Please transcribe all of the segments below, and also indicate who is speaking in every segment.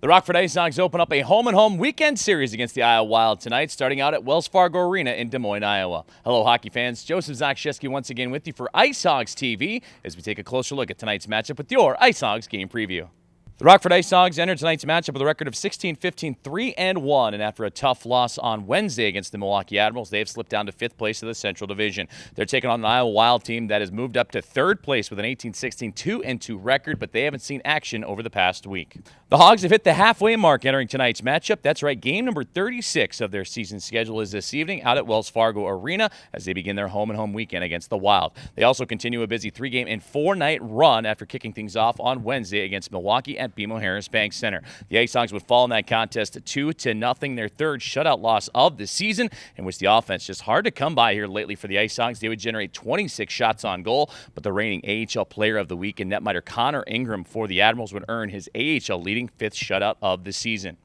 Speaker 1: The Rockford IceHogs open up a home-and-home weekend series against the Iowa Wild tonight, starting out at Wells Fargo Arena in Des Moines, Iowa. Hello, hockey fans. Joseph Zakrzewski once again with you for IceHogs TV as we take a closer look at tonight's matchup with your IceHogs game preview. The Rockford IceHogs entered tonight's matchup with a record of 16-15, 3-1, and after a tough loss on Wednesday against the Milwaukee Admirals, they have slipped down to 5th place of the Central Division. They're taking on an Iowa Wild team that has moved up to 3rd place with an 18-16, 2-2 record, but they haven't seen action over the past week. The Hogs have hit the halfway mark entering tonight's matchup. That's right, game number 36 of their season schedule is this evening out at Wells Fargo Arena as they begin their home-and-home weekend against the Wild. They also continue a busy 3-game and 4-night run after kicking things off on Wednesday against Milwaukee at BMO-Harris Bank Center. The IceHogs would fall in that contest 2-0, their third shutout loss of the season, in which the offense just hard to come by here lately for the IceHogs. They would generate 26 shots on goal, but the reigning AHL Player of the Week and netminder Connor Ingram for the Admirals would earn his AHL leading 5th shutout of the season.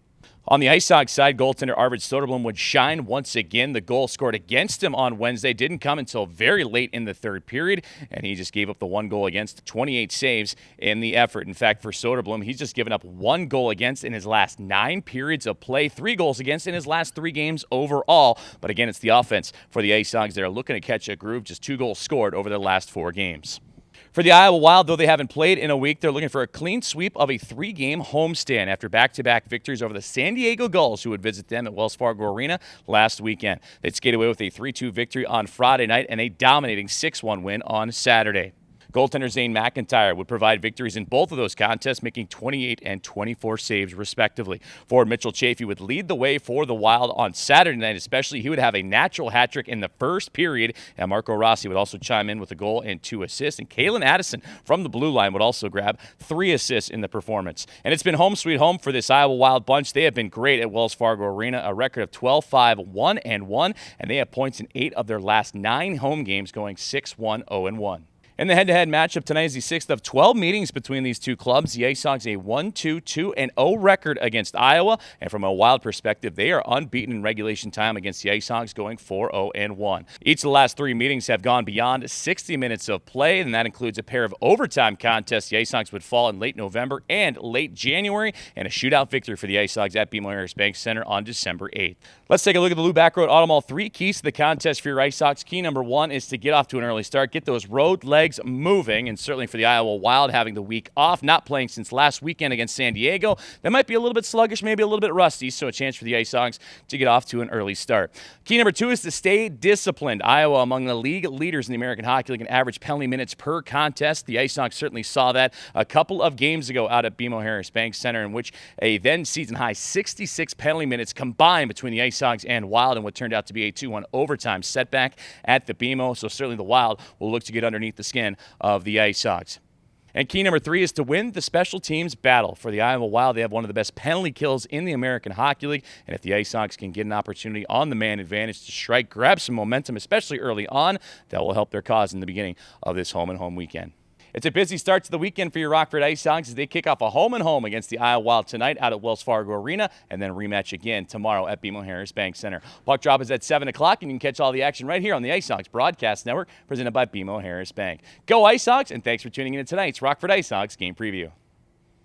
Speaker 1: On the IceHogs side, goaltender Arvid Soderblom would shine once again. The goal scored against him on Wednesday didn't come until very late in the third period, and he just gave up the one goal against, 28 saves in the effort. In fact, for Soderblom, he's just given up one goal against in his last 9 periods of play, 3 goals against in his last 3 games overall. But again, it's the offense for the IceHogs. They're looking to catch a groove, just 2 goals scored over their last 4 games. For the Iowa Wild, though they haven't played in a week, they're looking for a clean sweep of a 3-game homestand after back-to-back victories over the San Diego Gulls, who would visit them at Wells Fargo Arena last weekend. They'd skate away with a 3-2 victory on Friday night and a dominating 6-1 win on Saturday. Goaltender Zane McIntyre would provide victories in both of those contests, making 28 and 24 saves, respectively. Forward Mitchell Chafee would lead the way for the Wild on Saturday night, especially. He would have a natural hat trick in the first period, and Marco Rossi would also chime in with a goal and 2 assists. And Kalen Addison from the blue line would also grab 3 assists in the performance. And it's been home sweet home for this Iowa Wild bunch. They have been great at Wells Fargo Arena, a record of 12-5, 1-1, and they have points in 8 of their last 9 home games, going 6-1, 0-1. In the head-to-head matchup tonight is the 6th of 12 meetings between these two clubs. The IceHogs a 1-2, 2-0 record against Iowa, and from a Wild perspective, they are unbeaten in regulation time against the IceHogs, going 4-0-1. Each of the last 3 meetings have gone beyond 60 minutes of play, and that includes a pair of overtime contests. The IceHogs would fall in late November and late January, and a shootout victory for the IceHogs at BMO-Harris Bank Center on December 8th. Let's take a look at the Lou Backroad Automall 3 keys to the contest for your IceHogs. Key number 1 is to get off to an early start, get those road legs moving, and certainly for the Iowa Wild, having the week off, not playing since last weekend against San Diego, they might be a little bit sluggish, maybe a little bit rusty, so a chance for the IceHogs to get off to an early start. Key number 2 is to stay disciplined. Iowa, among the league leaders in the American Hockey League in average penalty minutes per contest. The IceHogs certainly saw that a couple of games ago out at BMO-Harris Bank Center, in which a then season-high 66 penalty minutes combined between the IceHogs and Wild in what turned out to be a 2-1 overtime setback at the BMO, so certainly the Wild will look to get underneath the skin of the IceHogs. And key number 3 is to win the special teams battle. For the Iowa Wild, they have one of the best penalty kills in the American Hockey League, and if the IceHogs can get an opportunity on the man advantage to strike, grab some momentum, especially early on, that will help their cause in the beginning of this home-and-home weekend. It's a busy start to the weekend for your Rockford IceHogs as they kick off a home-and-home against the Iowa Wild tonight out at Wells Fargo Arena, and then a rematch again tomorrow at BMO-Harris Bank Center. Puck drop is at 7 o'clock, and you can catch all the action right here on the IceHogs Broadcast Network, presented by BMO-Harris Bank. Go IceHogs, and thanks for tuning in to tonight's Rockford IceHogs game preview.